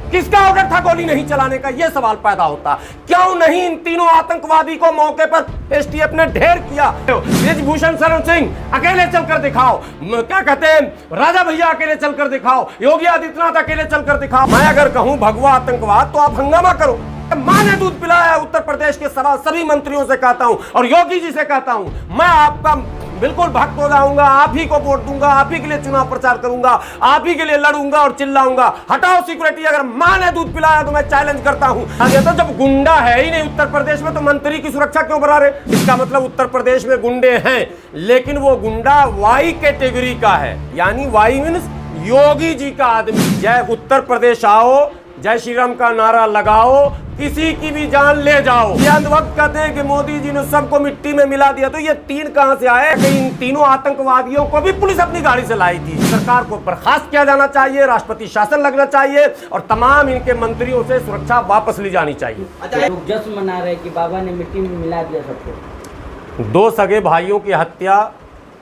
किसका ऑर्डर था गोली नहीं चलाने का, यह सवाल पैदा होता। क्यों नहीं इन तीनों आतंकवादी को मौके पर एसटीएफ ने ढेर किया। ब्रिजभूषण शरण सिंह अकेले चलकर दिखाओ, क्या कहते हैं, राजा भैया अकेले चलकर दिखाओ, योगी आदित्यनाथ अकेले चलकर दिखाओ। मैं अगर कहूं भगवा आतंकवाद तो आप हंगामा करो। मां ने दूध पिलाया उत्तर प्रदेश के सभी मंत्रियों से कहता हूं और योगी जी से कहता हूं, मैं आपका बिल्कुल भक्त हो जाऊंगा, आप ही को वोट दूंगा, आप ही के लिए चुनाव प्रचार करूंगा, आप ही के लिए लड़ूंगा और चिल्लाऊंगा, हटाओ सिक्योरिटी। अगर मां ने दूध पिलाया तो मैं चैलेंज करता हूं। तो जब गुंडा है ही नहीं उत्तर प्रदेश में तो मंत्री की सुरक्षा क्यों बढ़ा रहे? इसका मतलब उत्तर प्रदेश में गुंडे हैं, लेकिन वो गुंडा वाई कैटेगरी का है, यानी वाई मीन्स योगी जी का आदमी। जय उत्तर प्रदेश आओ, जय श्री राम का नारा लगाओ, किसी की भी जान ले जाओ। ये वक्त कहते हैं कि मोदी जी ने सबको मिट्टी में मिला दिया, तो ये तीन कहां से आए? इन तीनों आतंकवादियों को भी पुलिस अपनी गाड़ी से लाई थी। सरकार को बर्खास्त किया जाना चाहिए, राष्ट्रपति शासन लगना चाहिए और तमाम इनके मंत्रियों से सुरक्षा वापस ली जानी चाहिए। अच्छा, लोग जश्न मना रहे कि बाबा ने मिट्टी में मिला दिया सबको। दो सगे भाइयों की हत्या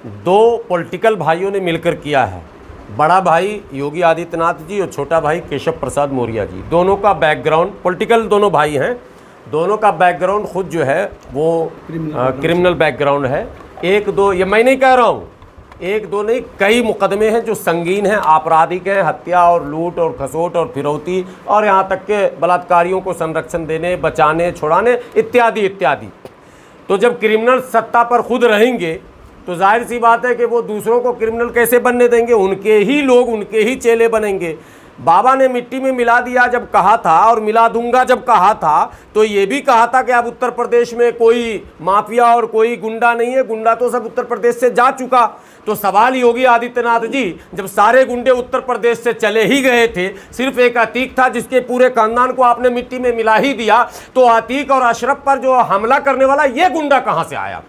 दो पॉलिटिकल भाइयों ने मिलकर किया है। बड़ा भाई योगी आदित्यनाथ जी और छोटा भाई केशव प्रसाद मौर्य जी, दोनों का बैकग्राउंड पॉलिटिकल, दोनों भाई हैं, दोनों का बैकग्राउंड खुद जो है वो क्रिमिनल बैकग्राउंड है। एक दो, ये मैं नहीं कह रहा हूँ, एक दो नहीं कई मुकदमे हैं जो संगीन हैं, आपराधिक हैं, हत्या और लूट और खसोट और फिरौती और यहाँ तक के बलात्कारियों को संरक्षण देने, बचाने, छुड़ाने इत्यादि इत्यादि। तो जब क्रिमिनल सत्ता पर खुद रहेंगे तो जाहिर सी बात है कि वो दूसरों को क्रिमिनल कैसे बनने देंगे? उनके ही लोग, उनके ही चेले बनेंगे। बाबा ने मिट्टी में मिला दिया जब कहा था और मिला दूंगा जब कहा था, तो ये भी कहा था कि अब उत्तर प्रदेश में कोई माफिया और कोई गुंडा नहीं है, गुंडा तो सब उत्तर प्रदेश से जा चुका। तो सवाल योगी आदित्यनाथ जी, जब सारे गुंडे उत्तर प्रदेश से चले ही गए थे, सिर्फ एक अतीक था जिसके पूरे खानदान को आपने मिट्टी में मिला ही दिया, तो अतीक और अशरफ पर जो हमला करने वाला ये गुंडा कहाँ से आया?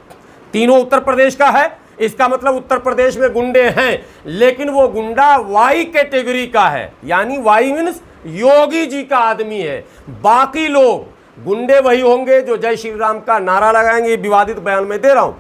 तीनों उत्तर प्रदेश का है, इसका मतलब उत्तर प्रदेश में गुंडे हैं, लेकिन वो गुंडा वाई कैटेगरी का है, यानी वाई मीन्स योगी जी का आदमी है। बाकी लोग गुंडे वही होंगे जो जय श्री राम का नारा लगाएंगे। विवादित बयान में दे रहा हूं,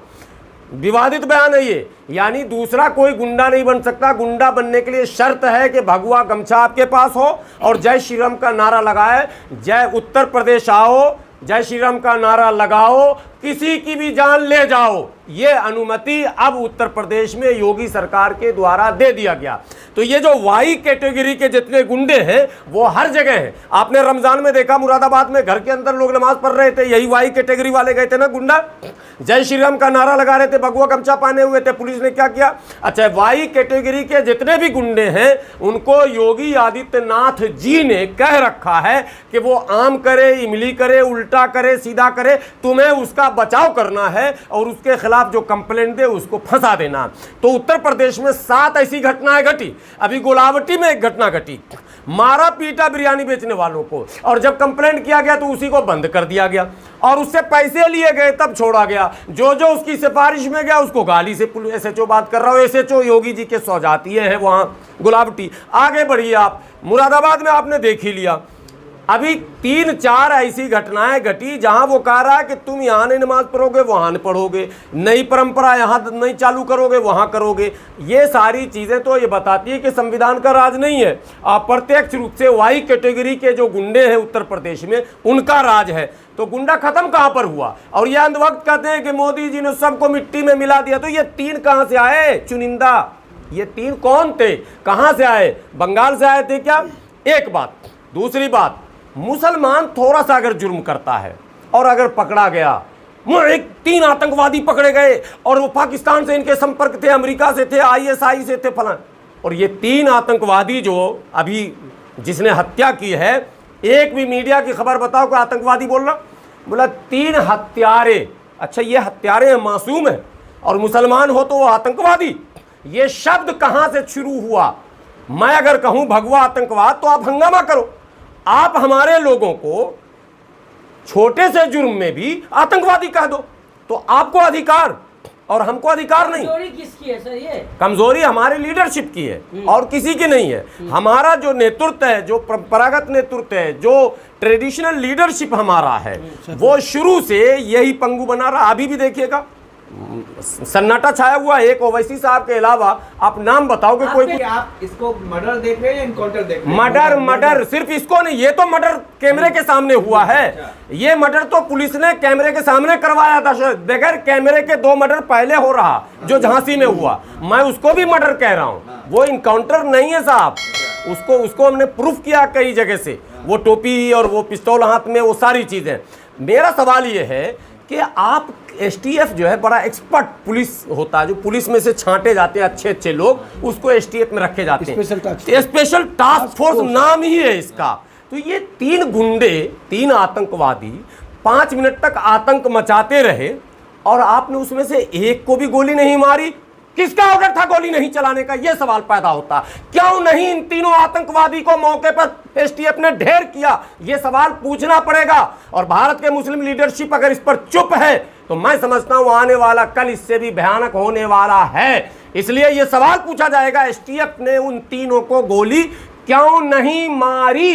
विवादित बयान है ये, यानी दूसरा कोई गुंडा नहीं बन सकता। गुंडा बनने के लिए शर्त है कि भगवा गमछा आपके पास हो और जय श्री राम का नारा लगाए, जय उत्तर प्रदेश आओ, जय श्री राम का नारा लगाओ, किसी की भी जान ले जाओ। ये अनुमति अब उत्तर प्रदेश में योगी सरकार के द्वारा दे दिया गया। तो ये जो वाई कैटेगरी के जितने गुंडे हैं वो हर जगह हैं। आपने रमजान में देखा मुरादाबाद में घर के अंदर लोग नमाज पढ़ रहे थे, यही वाई कैटेगरी वाले गए थे ना गुंडा, जय श्री राम का नारा लगा रहे थे, भगवा गमछा पहने हुए थे। पुलिस ने क्या किया? अच्छा, वाई कैटेगरी के जितने भी गुंडे हैं उनको योगी आदित्यनाथ जी ने कह रखा है कि वो आम करे, इमली करे, उल्टा करे, सीधा करे, तुम्हें उसका बचाव करना है और उसके खिलाफ जो कंप्लेंट दे उसको फंसा देना। तो उत्तर प्रदेश में 7 ऐसी घटनाएं घटी। अभी गोलावटी में एक घटना घटी, मारा पीटा बिरयानी बेचने वालों को, और जब कंप्लेंट किया गया तो उसी को बंद कर दिया गया और उससे पैसे लिए गए तब छोड़ा गया। जो जो उसकी सिफारिश में गया उसको गाली से, एसएचओ बात कर रहा हूं, एसएचओ योगी जी के सौजातीय हैं वहां गुलावटी। आगे बढ़िए आप, मुरादाबाद में आपने देख ही लिया। अभी 3-4 ऐसी घटनाएं घटी जहां वो कह रहा है कि तुम यहां नहीं नमाज पढ़ोगे वहां नहीं पढ़ोगे, नई परंपरा यहां नहीं चालू करोगे वहां करोगे। ये सारी चीजें तो ये बताती है कि संविधान का राज नहीं है, अप्रत्यक्ष रूप से वाई कैटेगरी के जो गुंडे हैं उत्तर प्रदेश में उनका राज है। तो गुंडा खत्म कहां पर हुआ? और ये अंध वक्त कहते हैं कि मोदी जी ने सबको मिट्टी में मिला दिया, तो ये 3 कहां से आए? चुनिंदा, ये 3 कौन थे, कहां से आए? बंगाल से आए थे क्या? एक बात। दूसरी बात, मुसलमान थोड़ा सा अगर जुर्म करता है और अगर पकड़ा गया, 3 आतंकवादी पकड़े गए और वो पाकिस्तान से इनके संपर्क थे, अमेरिका से थे, आईएसआई से थे, फलां, और ये 3 आतंकवादी जो अभी जिसने हत्या की है, एक भी मीडिया की खबर बताओ कि आतंकवादी बोल रहा, बोला 3 हत्यारे। अच्छा, ये हत्यारे हैं, मासूम है, और मुसलमान हो तो वो आतंकवादी। ये शब्द कहां से शुरू हुआ? मैं अगर कहूं भगवा आतंकवाद तो आप हंगामा करो। आप हमारे लोगों को छोटे से जुर्म में भी आतंकवादी कह दो, तो आपको अधिकार और हमको अधिकार नहीं। कमजोरी किसकी है सर? ये कमजोरी हमारे लीडरशिप की है और किसी की नहीं है। हमारा जो नेतृत्व है, जो परंपरागत नेतृत्व है, जो ट्रेडिशनल लीडरशिप हमारा है, वो शुरू से यही पंगु बना रहा। अभी भी देखिएगा सन्नाटा छाया हुआ। एक ओवैसी साहब के अलावा आप नाम बताओ कि कोई आप इसको मर्डर देख रहे हैं या इनकाउंटर देख रहे हैं? मर्डर सिर्फ इसको नहीं, ये तो मर्डर कैमरे के सामने हुआ है। ये मर्डर तो पुलिस ने कैमरे के सामने करवाया था। बगैर कैमरे के 2 मर्डर पहले हो रहा, जो झांसी में हुआ, मैं उसको भी मर्डर कह रहा हूँ। वो इनकाउंटर नहीं है साहब, उसको हमने प्रूफ किया कई जगह से, वो टोपी और वो पिस्तौल हाथ में, वो सारी चीजें। मेरा सवाल ये है कि आप एसटीएफ जो है बड़ा एक्सपर्ट पुलिस होता है, जो पुलिस में से छांटे जाते हैं अच्छे अच्छे लोग, उसको एसटीएफ में रखे जाते हैं। स्पेशल टास्क फोर्स नाम ही है इसका। तो ये 3 गुंडे, 3 आतंकवादी 5 मिनट तक आतंक मचाते रहे और आपने उसमें से एक को भी गोली नहीं मारी। किसका ऑर्डर था गोली नहीं चलाने का, यह सवाल पैदा होता। क्यों नहीं इन तीनों आतंकवादी को मौके पर एसटीएफ ने ढेर किया, यह सवाल पूछना पड़ेगा। और भारत के मुस्लिम लीडरशिप अगर इस पर चुप है तो मैं समझता हूं आने वाला कल इससे भी भयानक होने वाला है। इसलिए यह सवाल पूछा जाएगा, एसटीएफ ने उन तीनों को गोली क्यों नहीं मारी,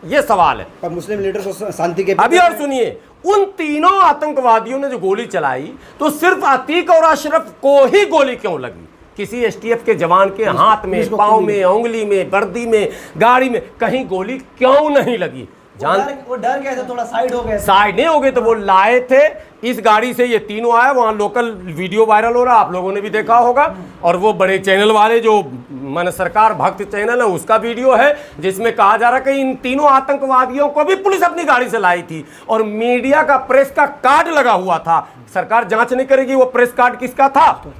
यह सवाल है। पर मुस्लिम लीडर को शांति के अभी और सुनिए, उन तीनों आतंकवादियों ने जो गोली चलाई तो सिर्फ अतीक और अशरफ को ही गोली क्यों लगी? किसी एसटीएफ के जवान के हाथ में, पांव में, उंगली में, वर्दी में, गाड़ी में कहीं गोली क्यों नहीं लगी? वो डर गए थे, थोड़ा साइड हो गए। साइड नहीं हो गए तो वो लाए थे इस गाड़ी से, ये तीनों आए, वहां लोकल वीडियो वायरल हो रहा, आप लोगों ने भी देखा होगा। और वो बड़े चैनल वाले जो मन सरकार भक्त चैनल है उसका वीडियो है, जिसमें कहा जा रहा है कि इन तीनों आतंकवादियों को भी पुलिस अपनी गाड़ी से लाई थी और मीडिया का प्रेस का कार्ड लगा हुआ था। सरकार जांच नहीं करेगी वो प्रेस कार्ड किसका था।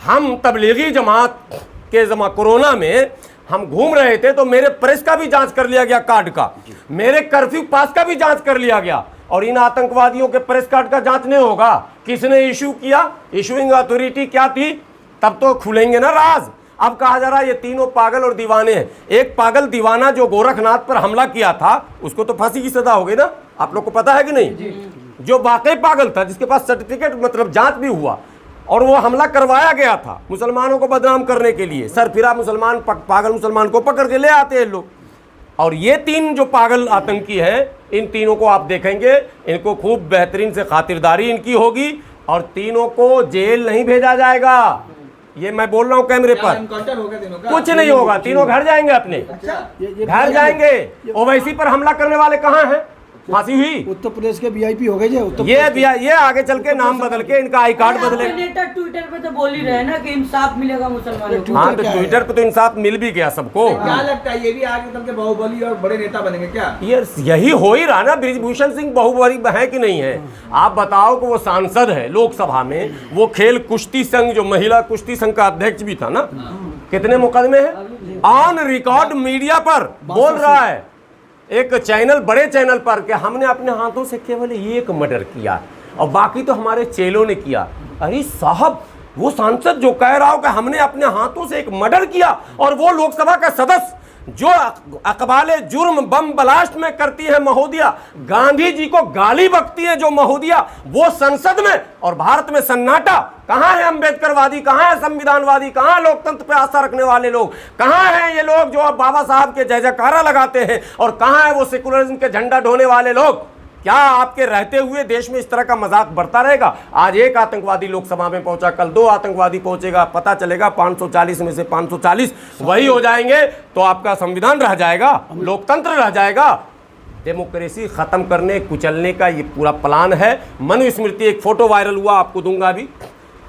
हम तबलीगी जमात के कोरोना में हम घूम रहे थे तो मेरे प्रेस का भी जांच कर लिया गया, कार्ड का, मेरे कर्फ्यू पास का भी जांच कर लिया गया। और इन आतंकवादियों के प्रेस कार्ड का जांच नहीं होगा? किसने इशू किया? इशूइंग अथॉरिटी क्या थी? तब तो खुलेंगे ना राज। अब कहा जा रहा है ये तीनों पागल और दीवाने हैं। एक पागल दीवाना जो गोरखनाथ पर हमला किया था उसको तो फांसी की सजा हो गई ना, आप लोग को पता है कि नहीं? जो वाकई पागल था, जिसके पास सर्टिफिकेट मतलब जांच भी हुआ और वो हमला करवाया गया था मुसलमानों को बदनाम करने के लिए, सरफिरा मुसलमान पागल मुसलमान को पकड़ के ले आते हैं लोग। और ये 3 जो पागल आतंकी हैं, इन तीनों को आप देखेंगे, इनको खूब बेहतरीन से खातिरदारी इनकी होगी और तीनों को जेल नहीं भेजा जाएगा। ये मैं बोल रहा हूँ कैमरे पर, एनकाउंटर होगा तीनों का? कुछ नहीं होगा, तीनों घर जाएंगे, अपने घर जाएंगे। ओवैसी पर हमला करने वाले कहाँ हैं? फांसी हुई। उत्तर प्रदेश के वीआईपी हो गए ये आगे चल के नाम बदल के इनका आई कार्ड बदले। नेता ट्विटर पे तो बोल ही रहे ना कि इंसाफ मिलेगा मुसलमानों को। हाँ, तो ट्विटर पे तो इंसाफ मिल भी गया सबको। क्या लगता है ये भी आगे चल के बाहुबली और बड़े नेता बनेंगे क्या? ये यही हो ही रहा ना, बृजभूषण सिंह बाहुबली है कि नहीं है? आप बताओ कि वो सांसद है लोकसभा में, वो खेल कुश्ती संघ जो महिला कुश्ती संघ का अध्यक्ष भी था ना, कितने मुकदमे हैं ऑन रिकॉर्ड मीडिया पर बोल रहा है एक चैनल, बड़े चैनल पर, कि हमने अपने हाथों से केवल 1 मर्डर किया और बाकी तो हमारे चेलों ने किया। अरे साहब, वो सांसद जो कह रहा हो कि हमने अपने हाथों से एक मर्डर किया और वो लोकसभा का सदस्य जो अकबाले जुर्म बम ब्लास्ट में करती है महोदया, गांधी जी को गाली बकती है जो महोदया, वो संसद में, और भारत में सन्नाटा। कहाँ है अम्बेडकरवादी, कहाँ है संविधानवादी, कहाँ लोकतंत्र पे आस्था रखने वाले लोग, कहाँ हैं ये लोग जो अब बाबा साहब के जय जयकारा लगाते हैं, और कहाँ है वो सेकुलरिज्म के झंडा ढोने वाले लोग? क्या आपके रहते हुए देश में इस तरह का मजाक बढ़ता रहेगा? आज एक आतंकवादी लोकसभा में पहुंचा, कल 2 आतंकवादी पहुंचेगा, पता चलेगा 540 में से 540 वही हो जाएंगे, तो आपका संविधान रह जाएगा, लोकतंत्र रह जाएगा। डेमोक्रेसी खत्म करने, कुचलने का ये पूरा प्लान है। मनुस्मृति, एक फोटो वायरल हुआ, आपको दूंगा अभी।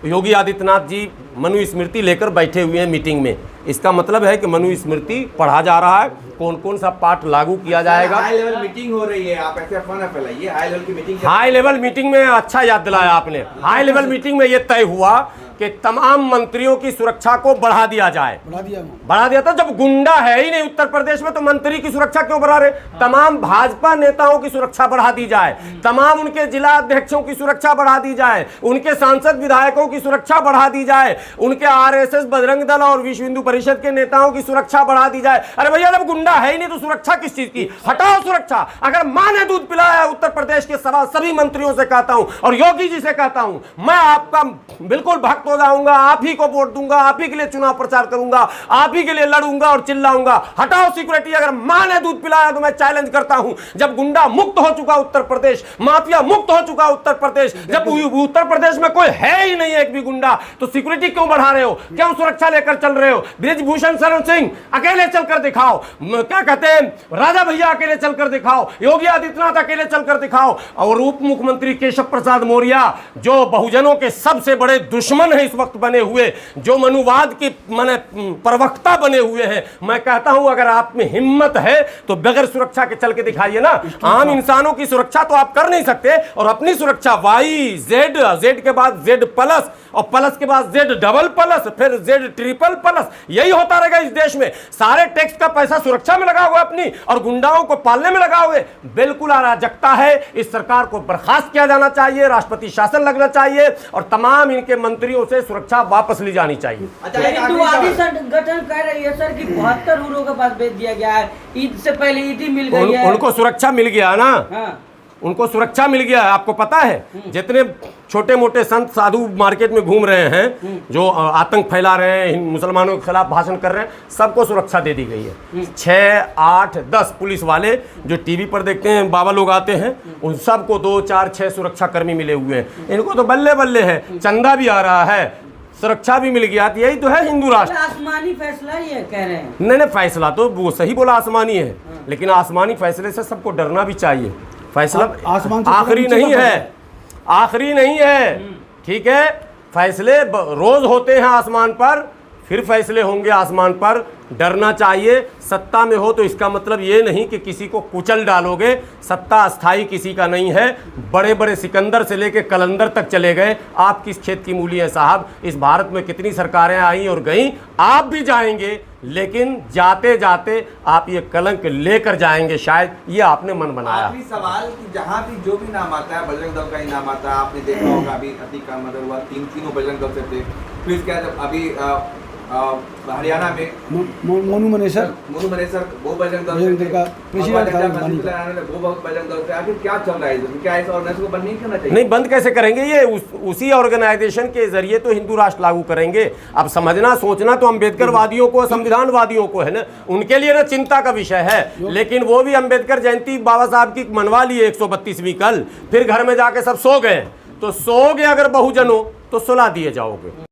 योगी आदित्यनाथ जी मनुस्मृति लेकर बैठे हुए हैं मीटिंग में। इसका मतलब है कि मनुस्मृति पढ़ा जा रहा है, कौन कौन सा पाठ लागू किया जाएगा। हाई लेवल मीटिंग हो रही है, आप ऐसे अफवाह न फैलाइए। हाई लेवल की मीटिंग, हाई लेवल मीटिंग में, अच्छा याद दिलाया आपने, हाई लेवल मीटिंग में यह तय हुआ कि तमाम मंत्रियों की सुरक्षा को बढ़ा दिया जाए। बढ़ा दिया था, जब गुंडा है ही नहीं उत्तर प्रदेश में तो मंत्री की सुरक्षा क्यों बढ़ा रहे? तमाम भाजपा नेताओं की सुरक्षा बढ़ा दी जाए, तमाम उनके जिला अध्यक्षों की सुरक्षा बढ़ा दी जाए, उनके सांसद विधायकों की सुरक्षा बढ़ा दी जाए, उनके आरएसएस, बजरंग दल और विश्व हिंदू परिषद के नेताओं की सुरक्षा बढ़ा दी जाए। अरे भैया जब गुंडा है ही नहीं तो सुरक्षा किस चीज की, हटाओ सुरक्षा। अगर मां ने दूध पिलाया है उत्तर प्रदेश के सभी मंत्रियों से कहता हूं और योगी जी से कहता हूं, मैं आपका बिल्कुल भक्त हो जाऊंगा, आप ही को वोट दूंगा, आप ही के लिए चुनाव प्रचार करूंगा, आप ही के लिए लड़ूंगा और चिल्लाऊंगा, हटाओ सिक्योरिटी। अगर मां ने दूध पिलाया तो मैं चैलेंज करता हूं, जब गुंडा मुक्त हो चुका उत्तर प्रदेश, माफिया मुक्त हो चुका उत्तर प्रदेश, जब उत्तर प्रदेश में कोई है ही नहीं एक भी गुंडा, तो सिक्योरिटी क्यों बढ़ा रहे हो, क्यों सुरक्षा लेकर चल रहे हो? बृजभूषण शरण सिंह अकेले चलकर दिखाओ, क्या कहते हैं राजा भैया अकेले चलकर दिखाओ, योगी आदित्यनाथ अकेले चलकर दिखाओ, और उप मुख्यमंत्री केशव प्रसाद मौर्य जो बहुजनों के सबसे बड़े दुश्मन है इस वक्त बने हुए, जो मनुवाद की माने प्रवक्ता बने हुए हैं, मैं कहता हूं अगर आप में हिम्मत है तो बगैर सुरक्षा के चल के दिखाइए ना। आम इंसानों की सुरक्षा तो आप कर नहीं सकते, और अपनी सुरक्षा वाई जेड, जेड के बाद जेड प्लस, और प्लस के बाद जेड डबल प्लस, फिर जेड ट्रिपल प्लस, यही होता रहेगा इस देश में। सारे टैक्स का पैसा सुरक्षा में लगाओगे अपनी, और गुंडाओं को पालने में लगाओगे। बिल्कुल अराजकता है। इस सरकार को बर्खास्त किया जाना चाहिए, राष्ट्रपति शासन लगना चाहिए, और तमाम इनके मंत्रियों से सुरक्षा वापस ली जानी चाहिए। हिंदुवादी संगठन कह रही है सर कि 72 हुरों के पास भेज दिया गया है, ईद से पहले ईद ही मिल गई है। उनको सुरक्षा मिल गया ना। हाँ। उनको सुरक्षा मिल गया है। आपको पता है जितने छोटे मोटे संत साधु मार्केट में घूम रहे हैं, जो आतंक फैला रहे हैं, मुसलमानों के खिलाफ भाषण कर रहे हैं, सबको सुरक्षा दे दी गई है। 6, 8, 10 पुलिस वाले जो टीवी पर देखते हैं, बाबा लोग आते हैं, उन सबको 2, 4, 6 सुरक्षा कर्मी मिले हुए हैं। इनको तो बल्ले बल्ले है, चंदा भी आ रहा है, सुरक्षा भी मिल गया। यही तो है हिंदू राष्ट्र। आसमानी फैसला ये कह रहे हैं। नहीं, फैसला तो वो सही बोला, आसमानी है, लेकिन आसमानी फैसले से सबको डरना भी चाहिए। फैसला आखिरी नहीं है, आखिरी नहीं है, ठीक है। फैसले रोज होते हैं आसमान पर, फिर फैसले होंगे आसमान पर। डरना चाहिए। सत्ता में हो तो इसका मतलब ये नहीं कि किसी को कुचल डालोगे। सत्ता अस्थाई किसी का नहीं है। बड़े बड़े सिकंदर से लेके कलंदर तक चले गए। आप किस खेत की मूली हैं साहब? इस भारत में कितनी सरकारें आई और गईं, आप भी जाएंगे, लेकिन जाते जाते आप ये कलंक लेकर जाएंगे शायद। ये आपने मन बनाया। आखिरी सवाल कि जहाँ भी जो भी नाम आता है, बजरंग दल का ही नाम आता है। आपने देखा होगा अभी अतीक का मर्डर हुआ, तीनों बजरंग दल से थे। फिर इसके बाद अभी हरियाणा में मोनू मनेसर वो बजरंग दल का प्रेसिडेंट वो बजरंग दल से। आखिर क्या चल रहा है? क्या इस ऑर्गेनाइजेशन को बंद नहीं करना चाहिए? नहीं, बंद कैसे करेंगे? ये उसी ऑर्गेनाइजेशन के जरिए तो हिंदू राष्ट्र लागू करेंगे। अब समझना सोचना तो अम्बेडकर वादियों को, संविधान वादियों को है ना, उनके लिए ना चिंता का विषय है। लेकिन वो भी अम्बेडकर जयंती बाबा साहब की मनवा लिए 132वीं कल, फिर घर में जाके सब सो गए। तो सो गए अगर बहुजनों तो सुला दिए जाओगे।